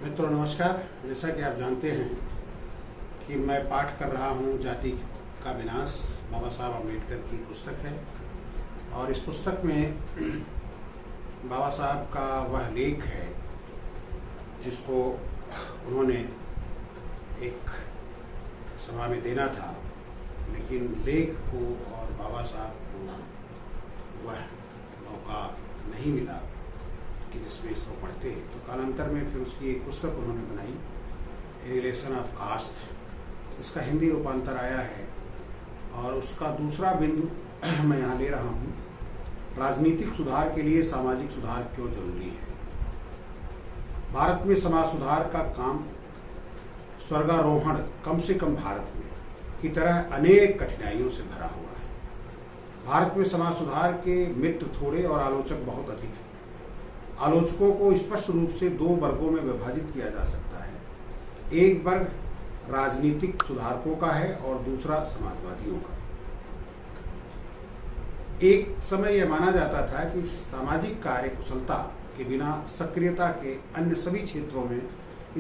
मित्रों नमस्कार। जैसा कि आप जानते हैं कि मैं पाठ कर रहा हूँ जाति का विनाश, बाबा साहब अम्बेडकर की पुस्तक है। और इस पुस्तक में बाबा साहब का वह लेख है जिसको उन्होंने एक सभा में देना था, लेकिन लेख को और बाबा साहब को वह मौका नहीं मिला कि जिसमें इसको पढ़ते हैं। तो कालांतर में फिर उसकी एक पुस्तक उन्होंने बनाई, रिलेशन ऑफ कास्ट। इसका हिंदी रूपांतर आया है और उसका दूसरा बिंदु मैं यहाँ ले रहा हूँ, राजनीतिक सुधार के लिए सामाजिक सुधार क्यों जरूरी है। भारत में समाज सुधार का काम स्वर्गारोहण कम से कम भारत में की तरह अनेक कठिनाइयों से भरा हुआ है। भारत में समाज सुधार के मित्र थोड़े और आलोचक बहुत अधिक हैं। आलोचकों को स्पष्ट रूप से दो वर्गों में विभाजित किया जा सकता है। एक वर्ग राजनीतिक सुधारकों का है और दूसरा समाजवादियों का। एक समय यह माना जाता था कि सामाजिक कार्य कुशलता के बिना सक्रियता के अन्य सभी क्षेत्रों में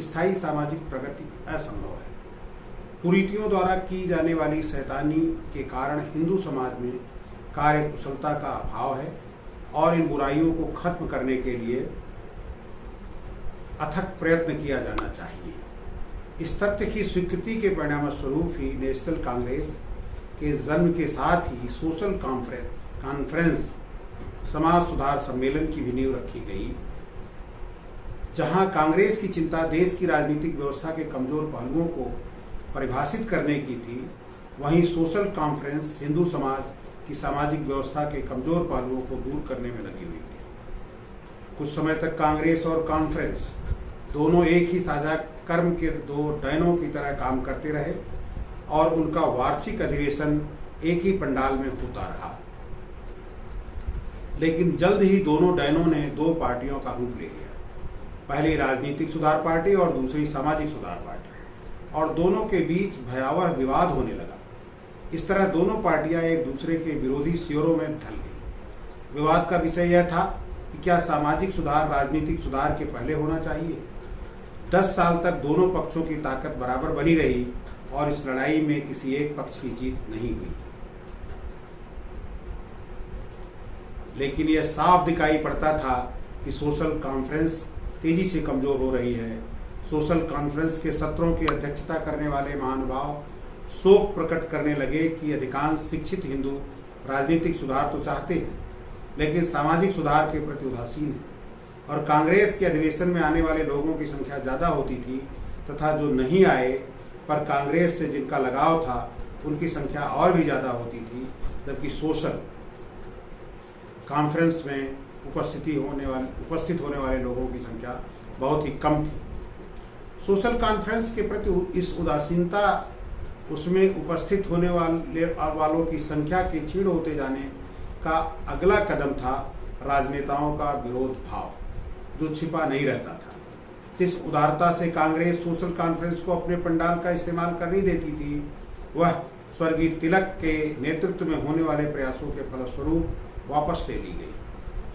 स्थायी सामाजिक प्रगति असंभव है। कुरीतियों द्वारा की जाने वाली शैतानी के कारण हिंदू समाज में कार्य कुशलता का अभाव है और इन बुराइयों को खत्म करने के लिए अथक प्रयत्न किया जाना चाहिए। इस तथ्य की स्वीकृति के परिणाम स्वरूप ही नेशनल कांग्रेस के जन्म के साथ ही सोशल कॉन्फ्रेंस समाज सुधार सम्मेलन की भी नींव रखी गई। जहां कांग्रेस की चिंता देश की राजनीतिक व्यवस्था के कमजोर पहलुओं को परिभाषित करने की थी, वहीं सोशल कॉन्फ्रेंस हिंदू समाज की सामाजिक व्यवस्था के कमजोर पहलुओं को दूर करने में लगी हुई थी। कुछ समय तक कांग्रेस और कॉन्फ्रेंस दोनों एक ही साझा कर्म के दो डैनों की तरह काम करते रहे और उनका वार्षिक अधिवेशन एक ही पंडाल में होता रहा। लेकिन जल्द ही दोनों डैनों ने दो पार्टियों का रूप ले लिया, पहली राजनीतिक सुधार पार्टी और दूसरी सामाजिक सुधार पार्टी, और दोनों के बीच भयावह विवाद होने लगा। इस तरह दोनों पार्टियां एक दूसरे के विरोधी शिविरों में ढल गई। विवाद का विषय यह था कि क्या सामाजिक सुधार राजनीतिक सुधार के पहले होना चाहिए। 10 साल तक दोनों पक्षों की ताकत बराबर बनी रही और इस लड़ाई में किसी एक पक्ष की जीत नहीं हुई। लेकिन यह साफ दिखाई पड़ता था कि सोशल कॉन्फ्रेंस तेजी से कमजोर हो रही है। सोशल कॉन्फ्रेंस के सत्रों की अध्यक्षता करने वाले महानुभाव शोक प्रकट करने लगे कि अधिकांश शिक्षित हिंदू राजनीतिक सुधार तो चाहते हैं, लेकिन सामाजिक सुधार के प्रति उदासीन हैं। और कांग्रेस के अधिवेशन में आने वाले लोगों की संख्या ज्यादा होती थी तथा जो नहीं आए पर कांग्रेस से जिनका लगाव था उनकी संख्या और भी ज्यादा होती थी, जबकि सोशल कॉन्फ्रेंस में उपस्थित होने वाले लोगों की संख्या बहुत ही कम थी। सोशल कॉन्फ्रेंस के प्रति इस उदासीनता, उसमें उपस्थित होने वालों की संख्या के क्षीण होते जाने का अगला कदम था राजनेताओं का विरोध भाव, जो छिपा नहीं रहता था। जिस उदारता से कांग्रेस सोशल कॉन्फ्रेंस को अपने पंडाल का इस्तेमाल करने देती थी, वह स्वर्गीय तिलक के नेतृत्व में होने वाले प्रयासों के फलस्वरूप वापस ले ली गई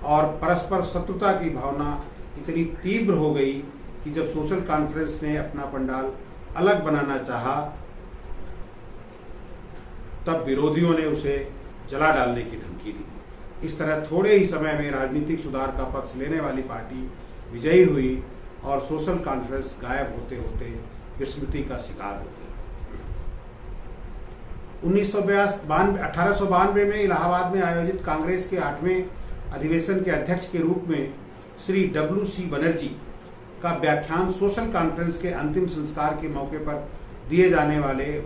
और परस्पर शत्रुता की भावना इतनी तीव्र हो गई कि जब सोशल कॉन्फ्रेंस ने अपना पंडाल अलग बनाना चाहा, तब विरोधियों ने उसे जला डालने की धमकी दी। इस तरह थोड़े ही समय में राजनीतिक सुधार का पक्ष लेने वाली पार्टी विजयी हुई और सोशल कॉन्फ्रेंस गायब होते होते विस्मृति का शिकार हो गई। 1892 में इलाहाबाद में आयोजित कांग्रेस के 8वें अधिवेशन के अध्यक्ष के रूप में श्री W.C. बनर्जी का व्याख्यान सोशल कॉन्फ्रेंस के अंतिम संस्कार के मौके पर दिए जाने वाले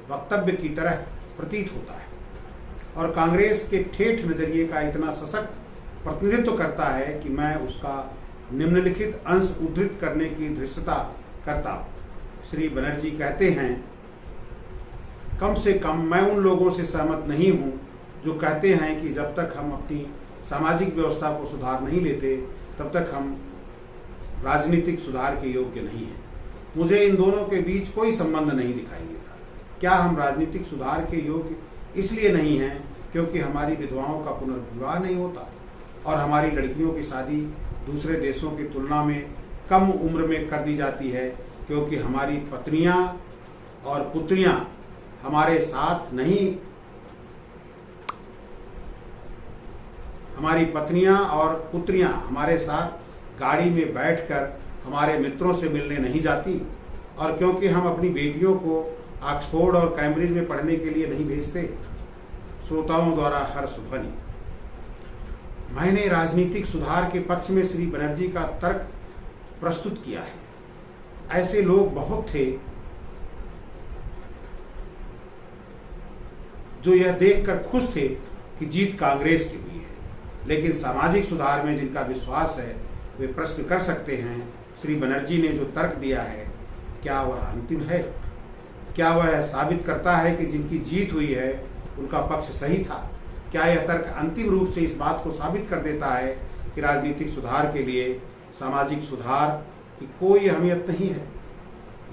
वक्तव्य की तरह प्रतीत होता है और कांग्रेस के ठेठ नजरिए का इतना सशक्त प्रतिनिधित्व करता है कि मैं उसका निम्नलिखित अंश उद्धृत करने की धृष्टता करता हूं। श्री बनर्जी कहते हैं, कम से कम मैं उन लोगों से सहमत नहीं हूं जो कहते हैं कि जब तक हम अपनी सामाजिक व्यवस्था को सुधार नहीं लेते तब तक हम राजनीतिक सुधार के योग्य नहीं हैं। मुझे इन दोनों के बीच कोई संबंध नहीं दिखाई देता। क्या हम राजनीतिक सुधार के योग्य इसलिए नहीं हैं क्योंकि हमारी विधवाओं का पुनर्विवाह नहीं होता और हमारी लड़कियों की शादी दूसरे देशों की तुलना में कम उम्र में कर दी जाती है, क्योंकि हमारी पत्नियां और पुत्रियां हमारे साथ नहीं, हमारी पत्नियां और पुत्रियां हमारे साथ गाड़ी में बैठकर हमारे मित्रों से मिलने नहीं जाती, और क्योंकि हम अपनी बेटियों को ऑक्सफोर्ड और कैम्ब्रिज में पढ़ने के लिए नहीं भेजते। श्रोताओं द्वारा हर्ष ध्वनि। मैंने राजनीतिक सुधार के पक्ष में श्री बनर्जी का तर्क प्रस्तुत किया है। ऐसे लोग बहुत थे जो यह देखकर खुश थे कि जीत कांग्रेस की हुई है, लेकिन सामाजिक सुधार में जिनका विश्वास है वे प्रश्न कर सकते हैं, श्री बनर्जी ने जो तर्क दिया है क्या वह अंतिम है? क्या वह साबित करता है कि जिनकी जीत हुई है उनका पक्ष सही था? क्या यह तर्क अंतिम रूप से इस बात को साबित कर देता है कि राजनीतिक सुधार के लिए सामाजिक सुधार की कोई अहमियत नहीं है?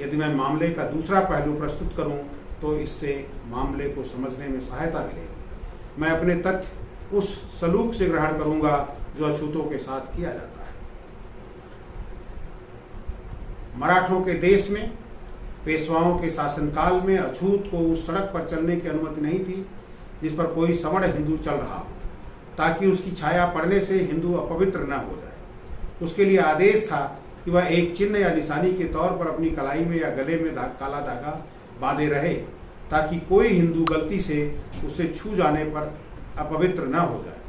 यदि मैं मामले का दूसरा पहलू प्रस्तुत करूं तो इससे मामले को समझने में सहायता मिलेगी। मैं अपने तथ्य उस सलूक से ग्रहण करूंगा जो अछूतों के साथ किया जाता है। मराठों के देश में पेशवाओं के शासनकाल में अछूत को उस सड़क पर चलने की अनुमति नहीं थी जिस पर कोई सवर्ण हिंदू चल रहा हो, ताकि उसकी छाया पड़ने से हिंदू अपवित्र न हो जाए। उसके लिए आदेश था कि वह एक चिन्ह या निशानी के तौर पर अपनी कलाई में या गले में काला धागा बांधे रहे, ताकि कोई हिंदू गलती से उसे छू जाने पर अपवित्र न हो जाए।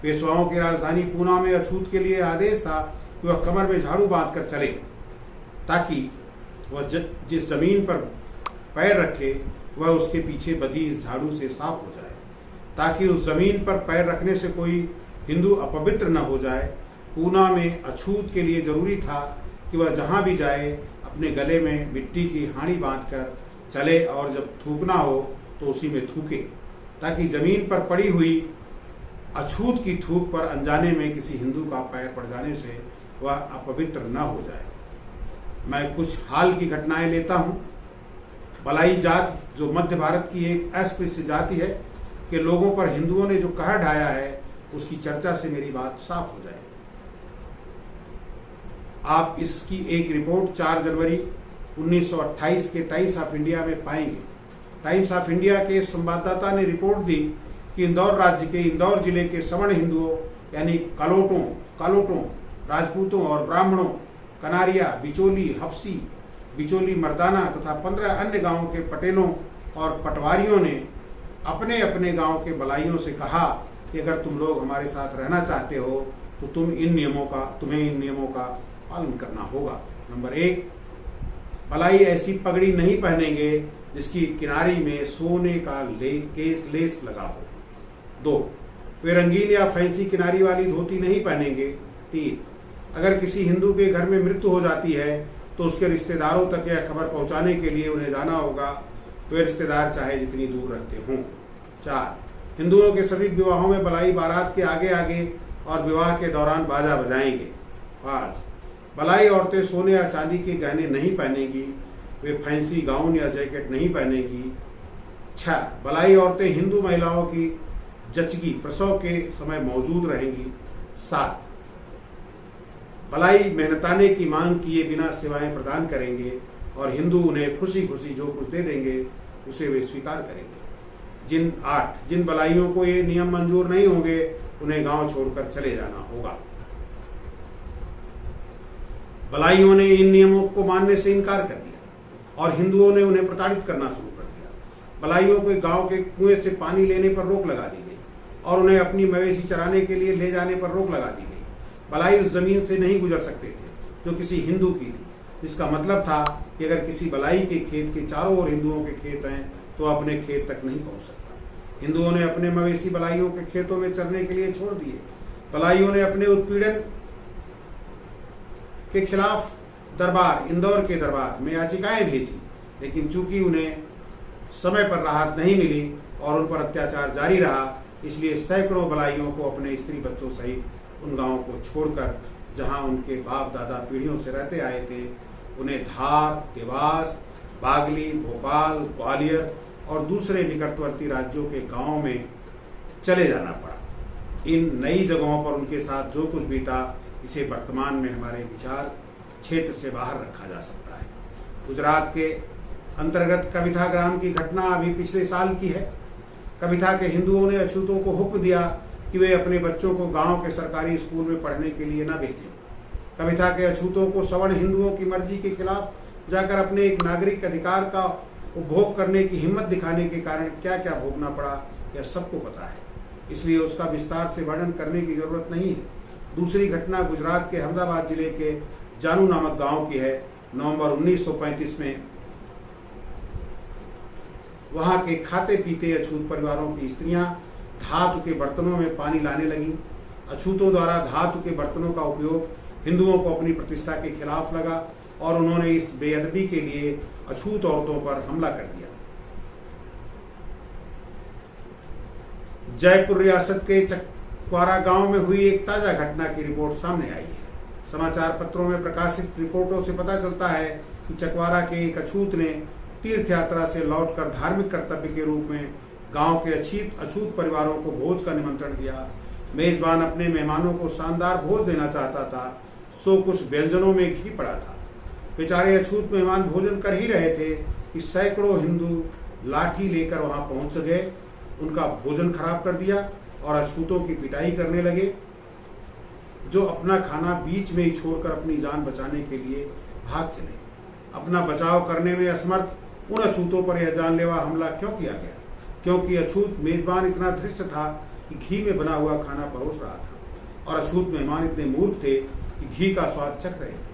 पेशवाओं की राजधानी पूना में अछूत के लिए आदेश था कि वह कमर में झाड़ू बांधकर चले, ताकि वह जिस जमीन पर पैर रखे वह उसके पीछे बधी इस झाड़ू से साफ हो जाए, ताकि उस जमीन पर पैर रखने से कोई हिंदू अपवित्र न हो जाए। पूना में अछूत के लिए जरूरी था कि वह जहां भी जाए अपने गले में मिट्टी की हांडी बांधकर चले, और जब थूकना हो तो उसी में थूके, ताकि जमीन पर पड़ी हुई अछूत की थूक पर अनजाने में किसी हिंदू का पैर पड़ जाने से वह अपवित्र न हो जाए। मैं कुछ हाल की घटनाएं लेता हूं। बलाई जात जो मध्य भारत की एक अस्पृश्य जाति है के लोगों पर हिंदुओं ने जो कहर ढाया है, उसकी चर्चा से मेरी बात साफ हो जाए। आप इसकी एक रिपोर्ट 4 जनवरी 1928 के टाइम्स ऑफ इंडिया में पाएंगे। टाइम्स ऑफ इंडिया के संवाददाता ने रिपोर्ट दी कि इंदौर राज्य के इंदौर जिले के सवर्ण हिंदुओं यानी कालोटों, राजपूतों और ब्राह्मणों, कनारिया, बिचोली, हफ्सी, बिचोली मर्दाना तथा 15 अन्य गांवों के पटेलों और पटवारियों ने अपने अपने गांव के बलाइयों से कहा कि अगर तुम लोग हमारे साथ रहना चाहते हो तो तुम्हें इन नियमों का पालन करना होगा। नंबर 1, बलाई ऐसी पगड़ी नहीं पहनेंगे जिसकी किनारी में सोने का लेस लगा हो। 2, वे रंगीन या फैंसी किनारी वाली धोती नहीं पहनेंगे। 3, अगर किसी हिंदू के घर में मृत्यु हो जाती है तो उसके रिश्तेदारों तक यह खबर पहुंचाने के लिए उन्हें जाना होगा, वे रिश्तेदार चाहे जितनी दूर रहते हों। 4, हिंदुओं के सभी विवाहों में बलाई बारात के आगे आगे और विवाह के दौरान बाजा बजाएंगे। 5, बलाई औरतें सोने या चांदी के गहने नहीं पहनेगी, वे फैंसी गाउन या जैकेट नहीं पहनेगी। 6, बलाई औरतें हिंदू महिलाओं की जचगी प्रसव के समय मौजूद रहेंगी। 7, बलाई मेहनताने की मांग किए बिना सेवाएं प्रदान करेंगे और हिंदू उन्हें खुशी खुशी जो कुछ दे देंगे उसे वे स्वीकार करेंगे। 8, जिन बलाइयों को ये नियम मंजूर नहीं होंगे उन्हें गांव छोड़कर चले जाना होगा। बलाइयों ने इन नियमों को मानने से इनकार कर दिया और हिंदुओं ने उन्हें प्रताड़ित करना शुरू कर दिया। बलाइयों को गांव के कुएं से पानी लेने पर रोक लगा दी गई और उन्हें अपनी मवेशी चराने के लिए ले जाने पर रोक लगा दी गई। बलाई उस जमीन से नहीं गुजर सकते थे जो किसी हिंदू की थी, जिसका मतलब था कि अगर किसी बलाई के खेत के चारों ओर हिंदुओं के खेत हैं तो अपने खेत तक नहीं पहुंच सकता। हिंदुओं ने अपने मवेशी बलाइयों के खेतों में चरने के लिए छोड़ दिए। बलाइयों ने अपने उत्पीड़न के खिलाफ इंदौर के दरबार में याचिकाएं भेजी, लेकिन चूंकि उन्हें समय पर राहत नहीं मिली और उन पर अत्याचार जारी रहा, इसलिए सैकड़ों बलाइयों को अपने स्त्री बच्चों सहित उन गांवों को छोड़कर जहां उनके बाप दादा पीढ़ियों से रहते आए थे, उन्हें धार, देवास, बागली, भोपाल, ग्वालियर और दूसरे निकटवर्ती राज्यों के गांवों में चले जाना पड़ा। इन नई जगहों पर उनके साथ जो कुछ बीता, इसे वर्तमान में हमारे विचार क्षेत्र से बाहर रखा जा सकता है। गुजरात के अंतर्गत कविथा ग्राम की घटना अभी पिछले साल की है। कविथा के हिंदुओं ने अछूतों को हुक्म दिया कि वे अपने बच्चों को गांव के सरकारी स्कूल में पढ़ने के लिए न भेजें। कविथा के अछूतों को सवर्ण हिंदुओं की मर्जी के खिलाफ जाकर अपने एक नागरिक अधिकार का उपभोग करने की हिम्मत दिखाने के कारण क्या क्या भोगना पड़ा, यह सबको पता है, इसलिए उसका विस्तार से वर्णन करने की जरूरत नहीं है। दूसरी घटना गुजरात के अहमदाबाद जिले के जानू नामक गांव की है। नवंबर 1935 में वहां के खाते पीते अछूत परिवारों की स्त्रियां धातु के बर्तनों में पानी लाने लगीं। अछूतों द्वारा धातु के बर्तनों का उपयोग हिंदुओं को अपनी प्रतिष्ठा के खिलाफ लगा और उन्होंने इस बेअदबी के लिए अछूत औरतों पर हमला कर दिया। जयपुर रियासत के चकवारा गांव में हुई एक ताजा घटना की रिपोर्ट सामने आई है। समाचार पत्रों में प्रकाशित रिपोर्टों से पता चलता है कि चकवारा के एक अछूत ने तीर्थ यात्रा से लौटकर धार्मिक कर्तव्य के रूप में गांव के अछूत परिवारों को भोज का निमंत्रण दिया। मेजबान अपने मेहमानों को शानदार भोज देना चाहता था, सो कुछ व्यंजनों में घी पड़ा था। बेचारे अछूत मेहमान भोजन कर ही रहे थे कि सैकड़ों हिंदू लाठी लेकर वहां पहुंच गए, उनका भोजन खराब कर दिया और अछूतों की पिटाई करने लगे, जो अपना खाना बीच में ही छोड़कर अपनी जान बचाने के लिए भाग चले। अपना बचाव करने में असमर्थ उन अछूतों पर यह जानलेवा हमला क्यों किया गया? क्योंकि अछूत मेजबान इतना धृष्ट था कि घी में बना हुआ खाना परोस रहा था और अछूत मेहमान इतने मूर्ख थे कि घी का स्वाद चख रहे थे।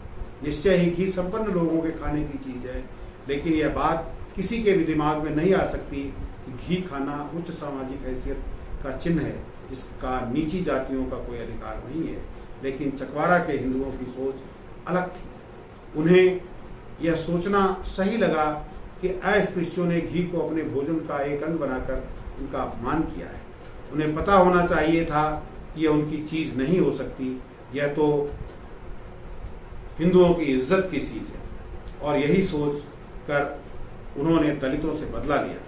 निश्चय ही घी संपन्न लोगों के खाने की चीज है, लेकिन यह बात किसी के भी दिमाग में नहीं आ सकती कि घी खाना उच्च सामाजिक हैसियत का चिन्ह है, जिसका नीची जातियों का कोई अधिकार नहीं है। लेकिन चकवारा के हिंदुओं की सोच अलग थी। उन्हें यह सोचना सही लगा कि अस्पृश्यों ने घी को अपने भोजन का एक अंग बनाकर उनका अपमान किया है। उन्हें पता होना चाहिए था कि यह उनकी चीज नहीं हो सकती, यह तो हिंदुओं की इज्जत की चीज है, और यही सोच कर उन्होंने दलितों से बदला लिया।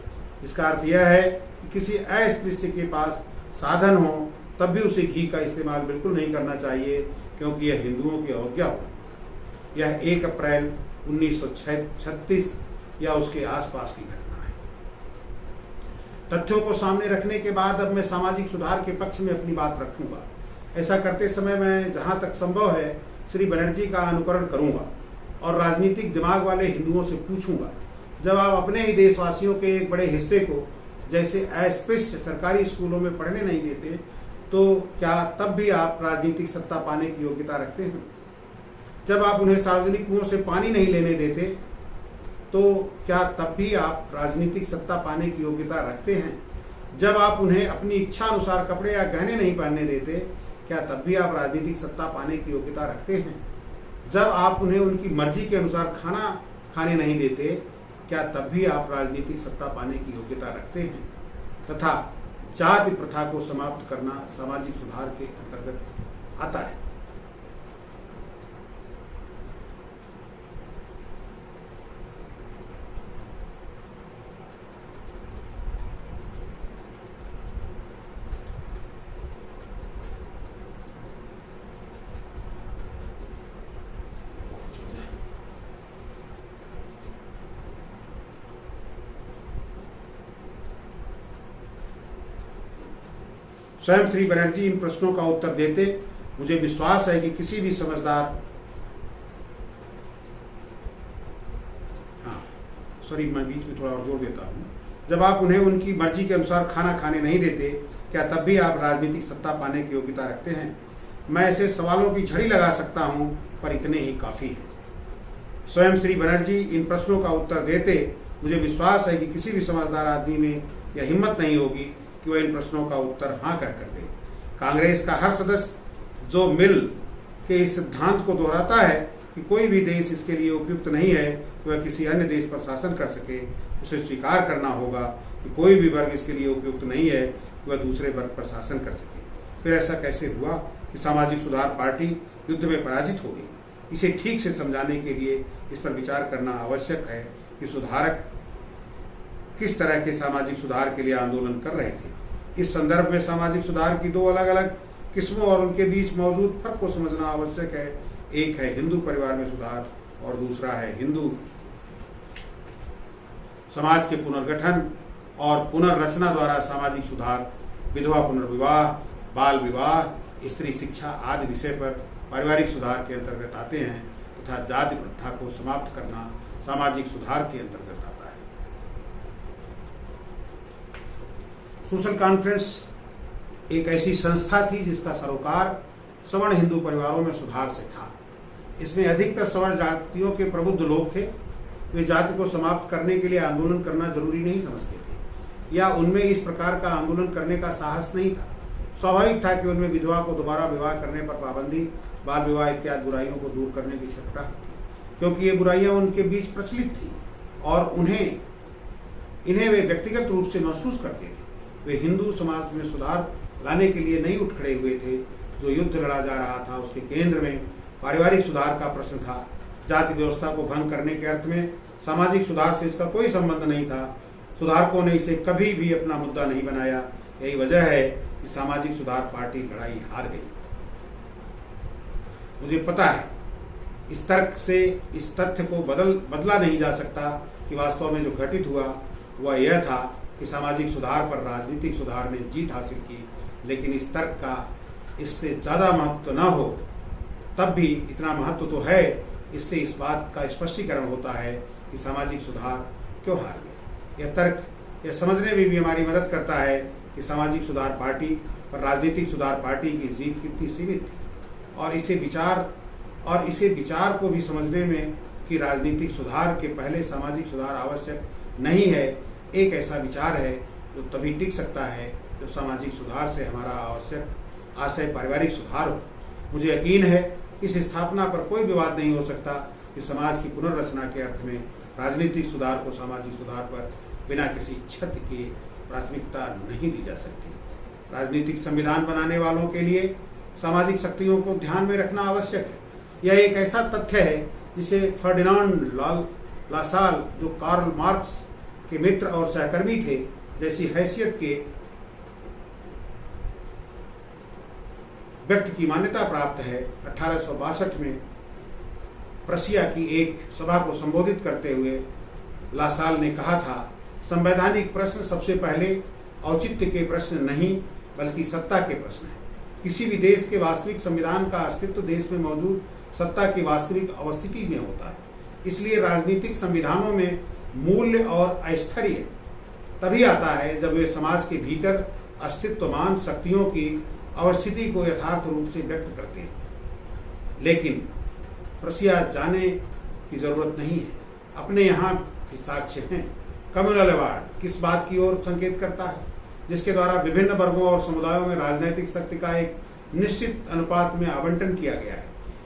इसका अर्थ यह है कि किसी अस्पृश्य के पास साधन हो तब भी उसे घी का इस्तेमाल बिल्कुल नहीं करना चाहिए, क्योंकि यह हिंदुओं की अवज्ञा होगी। यह 1 अप्रैल 1936 या उसके आसपास की घटना है। तथ्यों को सामने रखने के बाद अब मैं सामाजिक सुधार के पक्ष में अपनी बात रखूंगा। ऐसा करते समय मैं जहां तक संभव है श्री बनर्जी का अनुकरण करूंगा और राजनीतिक दिमाग वाले हिंदुओं से पूछूंगा, जब आप अपने ही देशवासियों के एक बड़े हिस्से को जैसे अस्पृश्य सरकारी स्कूलों में पढ़ने नहीं देते, तो क्या तब भी आप राजनीतिक सत्ता पाने की योग्यता रखते हैं? जब आप उन्हें सार्वजनिक कुओं से पानी नहीं लेने देते, तो क्या तब भी आप राजनीतिक सत्ता पाने की योग्यता रखते हैं? जब आप उन्हें अपनी इच्छा अनुसार कपड़े या गहने नहीं पहनने देते, क्या तब भी आप राजनीतिक सत्ता पाने की योग्यता रखते हैं? जब आप उन्हें उनकी मर्जी के अनुसार खाना खाने नहीं देते, क्या तब भी आप राजनीतिक सत्ता पाने की योग्यता रखते हैं? तथा जाति प्रथा को समाप्त करना सामाजिक सुधार के अंतर्गत आता है। स्वयं श्री बनर्जी इन प्रश्नों का उत्तर देते, मुझे विश्वास है कि किसी भी समझदार मैं बीच में थोड़ा और जोड़ देता हूँ। जब आप उन्हें उनकी मर्जी के अनुसार खाना खाने नहीं देते, क्या तब भी आप राजनीतिक सत्ता पाने की योग्यता रखते हैं? मैं ऐसे सवालों की झड़ी लगा सकता हूँ, पर इतने ही काफ़ी है। स्वयं श्री बनर्जी इन प्रश्नों का उत्तर देते, मुझे विश्वास है कि किसी भी समझदार आदमी में यह हिम्मत नहीं होगी कि वह इन प्रश्नों का उत्तर हाँ कह कर दे। कांग्रेस का हर सदस्य जो मिल के इस सिद्धांत को दोहराता है कि कोई भी देश इसके लिए उपयुक्त नहीं है कि वह किसी अन्य देश पर शासन कर सके, उसे स्वीकार करना होगा कि कोई भी वर्ग इसके लिए उपयुक्त नहीं है कि वह दूसरे वर्ग पर शासन कर सके। फिर ऐसा कैसे हुआ कि सामाजिक सुधार पार्टी युद्ध में पराजित हो गई? इसे ठीक से समझाने के लिए इस पर विचार करना आवश्यक है कि सुधारक किस तरह के सामाजिक सुधार के लिए आंदोलन कर रहे थे। इस संदर्भ में सामाजिक सुधार की दो अलग अलग किस्मों और उनके बीच मौजूद फर्क को समझना आवश्यक है। एक है हिंदू परिवार में सुधार और दूसरा है हिंदू समाज के पुनर्गठन और पुनर्रचना द्वारा सामाजिक सुधार, विधवा पुनर्विवाह, बाल विवाह, स्त्री शिक्षा आदि विषय पर पारिवारिक सुधार के अंतर्गत आते हैं तथा जाति प्रथा को समाप्त करना सामाजिक सुधार के अंतर्गत आता है। सोशल कॉन्फ्रेंस एक ऐसी संस्था थी जिसका सरोकार सवर्ण हिंदू परिवारों में सुधार से था। इसमें अधिकतर सवर्ण जातियों के प्रबुद्ध लोग थे। वे जाति को समाप्त करने के लिए आंदोलन करना जरूरी नहीं समझते थे या उनमें इस प्रकार का आंदोलन करने का साहस नहीं था। स्वाभाविक था कि उनमें विधवा को दोबारा विवाह करने पर पाबंदी, बाल विवाह इत्यादि बुराइयों को दूर करने की छटपटा थी, क्योंकि ये बुराइयां उनके बीच प्रचलित थी और इन्हें वे व्यक्तिगत रूप से महसूस करते थे। वे हिंदू समाज में सुधार लाने के लिए नहीं उठ खड़े हुए थे। जो युद्ध लड़ा जा रहा था उसके केंद्र में पारिवारिक सुधार का प्रश्न था। जाति व्यवस्था को भंग करने के अर्थ में सामाजिक सुधार से इसका कोई संबंध नहीं था। सुधारकों ने इसे कभी भी अपना मुद्दा नहीं बनाया। यही वजह है कि सामाजिक सुधार पार्टी लड़ाई हार गई। मुझे पता है इस तर्क से इस तथ्य को बदला नहीं जा सकता कि वास्तव में जो घटित हुआ वह यह था कि सामाजिक सुधार पर राजनीतिक सुधार ने जीत हासिल की। लेकिन इस तर्क का इससे ज़्यादा महत्व न हो, तब भी इतना महत्व तो है। इससे इस बात का स्पष्टीकरण होता है कि सामाजिक सुधार क्यों हार गया। यह तर्क यह समझने में भी हमारी मदद करता है कि सामाजिक सुधार पार्टी और राजनीतिक सुधार पार्टी की जीत कितनी सीमित थी और इसे विचार को भी समझने में कि राजनीतिक सुधार के पहले सामाजिक सुधार आवश्यक नहीं है, एक ऐसा विचार है जो तभी टिक सकता है जब सामाजिक सुधार से हमारा आवश्यक आशय पारिवारिक सुधार हो। मुझे यकीन है इस स्थापना पर कोई विवाद नहीं हो सकता कि समाज की पुनर्रचना के अर्थ में राजनीतिक सुधार को सामाजिक सुधार पर बिना किसी क्षति के प्राथमिकता नहीं दी जा सकती। राजनीतिक संविधान बनाने वालों के लिए सामाजिक शक्तियों को ध्यान में रखना आवश्यक है। यह एक ऐसा तथ्य है जिसे फर्डिनांड लासाल, जो कार्ल मार्क्स के मित्र और सहकर्मी थे, जैसी हैसियत के व्यक्ति की मान्यता प्राप्त है। 1862 में प्रशिया की एक सभा को संबोधित करते हुए लासाल ने कहा था, संवैधानिक प्रश्न सबसे पहले औचित्य के प्रश्न नहीं बल्कि सत्ता के प्रश्न है। किसी भी देश के वास्तविक संविधान का अस्तित्व देश में मौजूद सत्ता की वास्तविक अवस्थिति में होता है। इसलिए राजनीतिक संविधानों में मूल्य और ऐश्वर्य तभी आता है जब वे समाज के भीतर अस्तित्वमान शक्तियों की अवस्थिति को यथार्थ रूप से व्यक्त करते हैं। लेकिन प्रशिया जाने की जरूरत नहीं है, अपने यहाँ भी साक्ष्य हैं। कम्युनल अवार्ड किस बात की ओर संकेत करता है, जिसके द्वारा विभिन्न वर्गों और समुदायों में राजनीतिक शक्ति का एक निश्चित अनुपात में आवंटन किया गया है।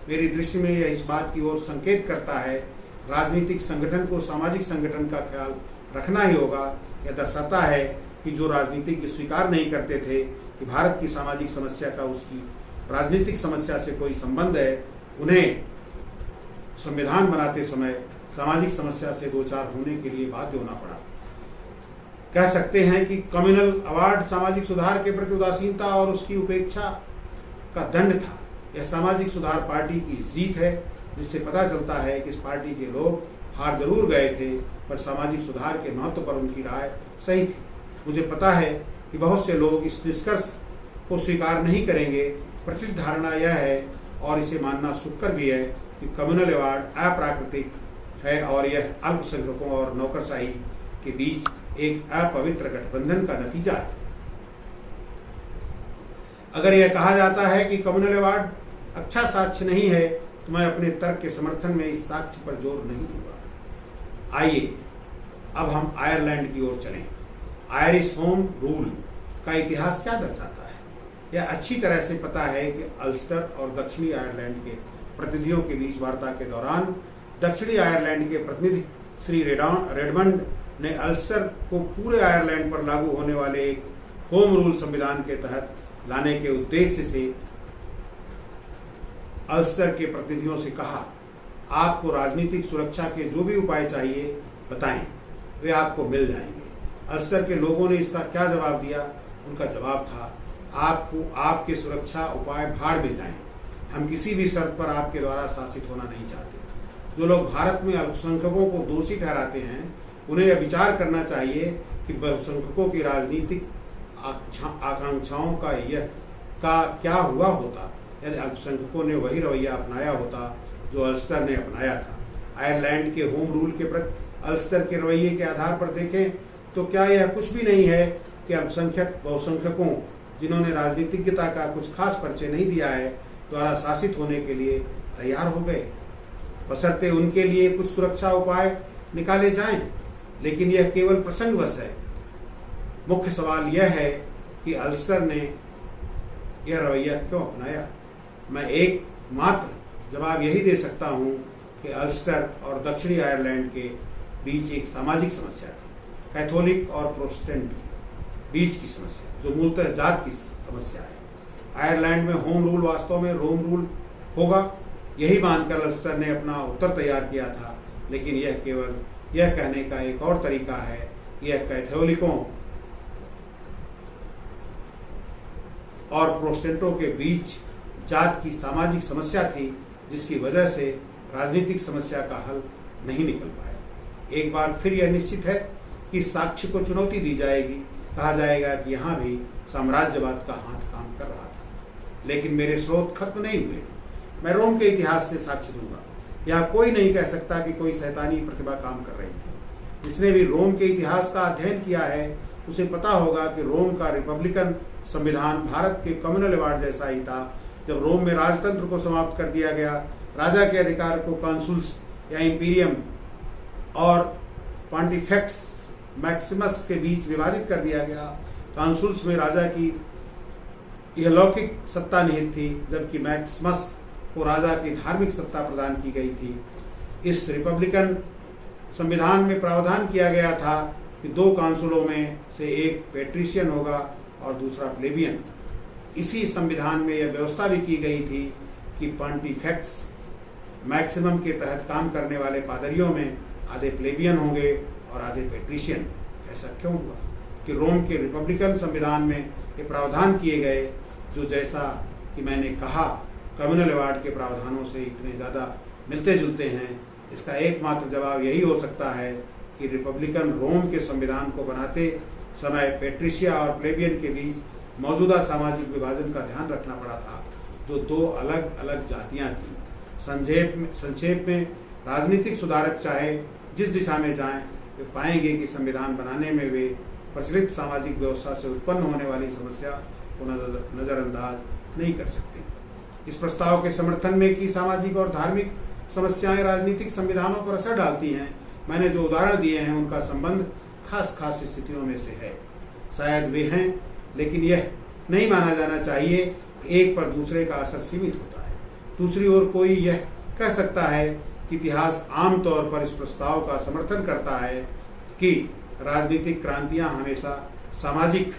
मेरी दृष्टि में यह इस बात की ओर संकेत करता है राजनीतिक संगठन को सामाजिक संगठन का ख्याल रखना ही होगा। यह दर्शाता है कि जो राजनीतिक स्वीकार नहीं करते थे कि भारत की सामाजिक समस्या का उसकी राजनीतिक समस्या से कोई संबंध है, उन्हें संविधान बनाते समय सामाजिक समस्या से दो चार होने के लिए बाध्य होना पड़ा। कह सकते हैं कि कम्युनल अवार्ड सामाजिक सुधार के प्रति उदासीनता और उसकी उपेक्षा का दंड था। यह सामाजिक सुधार पार्टी की जीत है, जिससे पता चलता है कि इस पार्टी के लोग हार जरूर गए थे, पर सामाजिक सुधार के महत्व पर उनकी राय सही थी। मुझे पता है कि बहुत से लोग इस निष्कर्ष को स्वीकार नहीं करेंगे। प्रचलित धारणा यह है और इसे मानना सुखकर भी है कि कम्युनल अवार्ड अप्राकृतिक है और यह अल्पसंख्यकों और नौकरशाही के बीच एक अपवित्र गठबंधन का नतीजा है। अगर यह कहा जाता है कि कम्युनल अवार्ड अच्छा साक्ष्य नहीं है, तो मैं अपने तर्क के समर्थन में इस साक्ष्य पर जोर नहीं दूंगा। आइए अब हम आयरलैंड की ओर चलें। आयरिश होम रूल का इतिहास क्या दर्शाता है? यह अच्छी तरह से पता है कि अल्स्टर और दक्षिणी आयरलैंड के प्रतिनिधियों के बीच वार्ता के दौरान दक्षिणी आयरलैंड के प्रतिनिधि श्री रेडमंड ने अल्स्टर को पूरे आयरलैंड पर लागू होने वाले एक होम रूल संविधान के तहत लाने के उद्देश्य से अल्स्टर के प्रतिनिधियों से कहा, आपको राजनीतिक सुरक्षा के जो भी उपाय चाहिए बताएं, वे आपको मिल जाएंगे। अल्स्टर के लोगों ने इसका क्या जवाब दिया? उनका जवाब था, आपको आपके सुरक्षा उपाय भाड़ में जाएं। हम किसी भी शर्त पर आपके द्वारा शासित होना नहीं चाहते। जो लोग भारत में अल्पसंख्यकों को दोषी ठहराते हैं, उन्हें यह विचार करना चाहिए कि बहुसंख्यकों की राजनीतिक आकांक्षाओं का क्या हुआ होता यदि अल्पसंख्यकों ने वही रवैया अपनाया होता जो अल्स्टर ने अपनाया था। आयरलैंड के होम रूल के प्रति अल्स्टर के रवैये के आधार पर देखें तो क्या यह कुछ भी नहीं है कि अल्पसंख्यक बहुसंख्यकों, जिन्होंने राजनीतिज्ञता का कुछ खास परिचय नहीं दिया है, द्वारा शासित होने के लिए तैयार हो गए, बशर्ते उनके लिए कुछ सुरक्षा उपाय निकाले जाएं। लेकिन यह केवल प्रसंगवश है। मुख्य सवाल यह है कि अल्स्टर ने यह रवैया क्यों अपनाया। मैं एकमात्र जवाब यही दे सकता हूँ कि अल्स्टर और दक्षिणी आयरलैंड के बीच एक सामाजिक समस्या थी, कैथोलिक और प्रोटेस्टेंट के बीच की समस्या, जो मूलतः जात की समस्या है। आयरलैंड में होम रूल वास्तव में रोम रूल होगा, यही मानकर अल्स्टर ने अपना उत्तर तैयार किया था। लेकिन यह केवल यह कहने का एक और तरीका है, यह कैथोलिकों और प्रोटेस्टेंटों के बीच जात की सामाजिक समस्या थी, जिसकी वजह से राजनीतिक समस्या का हल नहीं निकल पाया। एक बार फिर यह निश्चित है कि साक्ष्य को चुनौती दी जाएगी, कहा जाएगा कि यहाँ भी साम्राज्यवाद का हाथ काम कर रहा था। लेकिन मेरे स्रोत खत्म नहीं हुए। मैं रोम के इतिहास से साक्ष्य दूंगा। यह कोई नहीं कह सकता कि कोई शैतानी प्रतिभा काम कर रही थी। जिसने भी रोम के इतिहास का अध्ययन किया है, उसे पता होगा कि रोम का रिपब्लिकन संविधान भारत के कम्युनल अवार्ड जैसा ही था। जब रोम में राजतंत्र को समाप्त कर दिया गया, राजा के अधिकार को कॉन्सुल्स या इंपीरियम और पॉन्टिफेक्स मैक्सिमस के बीच विभाजित कर दिया गया। कॉन्सुल्स में राजा की यह लौकिक सत्ता निहित थी, जबकि मैक्सिमस को राजा की धार्मिक सत्ता प्रदान की गई थी। इस रिपब्लिकन संविधान में प्रावधान किया गया था कि 2 काउंसिलों में से एक पेट्रिशियन होगा और दूसरा प्लेबियन। इसी संविधान में यह व्यवस्था भी की गई थी कि पॉन्टिफेक्स मैक्सिमम के तहत काम करने वाले पादरियों में आधे प्लेबियन होंगे और आधे पेट्रिशियन। ऐसा क्यों हुआ कि रोम के रिपब्लिकन संविधान में ये प्रावधान किए गए, जो जैसा कि मैंने कहा कम्युनल अवार्ड के प्रावधानों से इतने ज़्यादा मिलते जुलते हैं। इसका एकमात्र जवाब यही हो सकता है कि रिपब्लिकन रोम के संविधान को बनाते समय पेट्रिशिया और प्लेबियन के बीच मौजूदा सामाजिक विभाजन का ध्यान रखना पड़ा था, जो 2 अलग अलग जातियां थीं। संक्षेप में राजनीतिक सुधारक चाहे जिस दिशा में जाएं, वे पाएंगे कि संविधान बनाने में वे प्रचलित सामाजिक व्यवस्था से उत्पन्न होने वाली समस्या को नज़रअंदाज नहीं कर सकते। इस प्रस्ताव के समर्थन में कि सामाजिक और धार्मिक समस्याएं राजनीतिक संविधानों पर असर डालती हैं, मैंने जो उदाहरण दिए हैं उनका संबंध खास स्थितियों में से है। शायद वे हैं, लेकिन यह नहीं माना जाना चाहिए कि एक पर दूसरे का असर सीमित होता है। दूसरी ओर कोई यह कह सकता है कि इतिहास आमतौर पर इस प्रस्ताव का समर्थन करता है कि राजनीतिक क्रांतियां हमेशा सामाजिक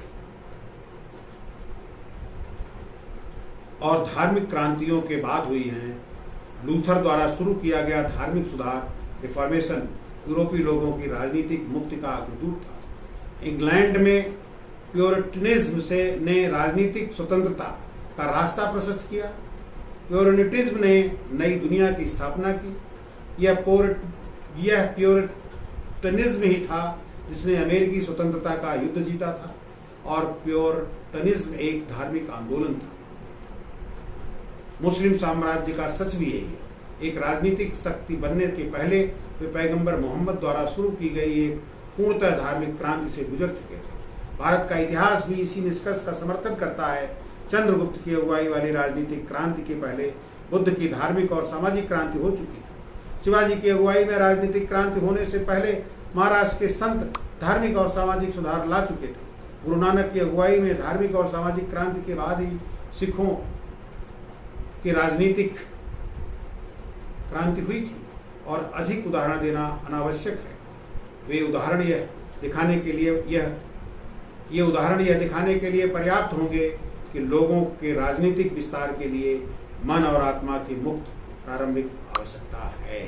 और धार्मिक क्रांतियों के बाद हुई हैं। लूथर द्वारा शुरू किया गया धार्मिक सुधार रिफॉर्मेशन यूरोपीय लोगों की राजनीतिक मुक्ति का अग्रदूत था। इंग्लैंड में प्योरिटनिज्म ने राजनीतिक स्वतंत्रता का रास्ता प्रशस्त किया। प्योरिटनिज्म ने नई दुनिया की स्थापना की। यह प्योरिटनिज्म ही था जिसने अमेरिकी स्वतंत्रता का युद्ध जीता था, और प्योरिटनिज्म एक धार्मिक आंदोलन था। मुस्लिम साम्राज्य का सच भी यही है। एक राजनीतिक शक्ति बनने के पहले वे पैगंबर मोहम्मद द्वारा शुरू की गई एक पूर्णतः धार्मिक क्रांति से गुजर चुके थे। भारत का इतिहास भी इसी निष्कर्ष का समर्थन करता है। चंद्रगुप्त की अगुवाई वाली राजनीतिक क्रांति के पहले बुद्ध की धार्मिक और सामाजिक क्रांति हो चुकी थी। शिवाजी की अगुवाई में राजनीतिक क्रांति होने से पहले महाराष्ट्र के संत धार्मिक और सामाजिक सुधार ला चुके थे। गुरु नानक की अगुवाई में धार्मिक और सामाजिक क्रांति के बाद ही सिखों की राजनीतिक क्रांति हुई थी, और अधिक उदाहरण देना अनावश्यक है। वे उदाहरण यह दिखाने के लिए पर्याप्त होंगे कि लोगों के राजनीतिक विस्तार के लिए मन और आत्मा की मुक्त प्रारंभिक आवश्यकता है।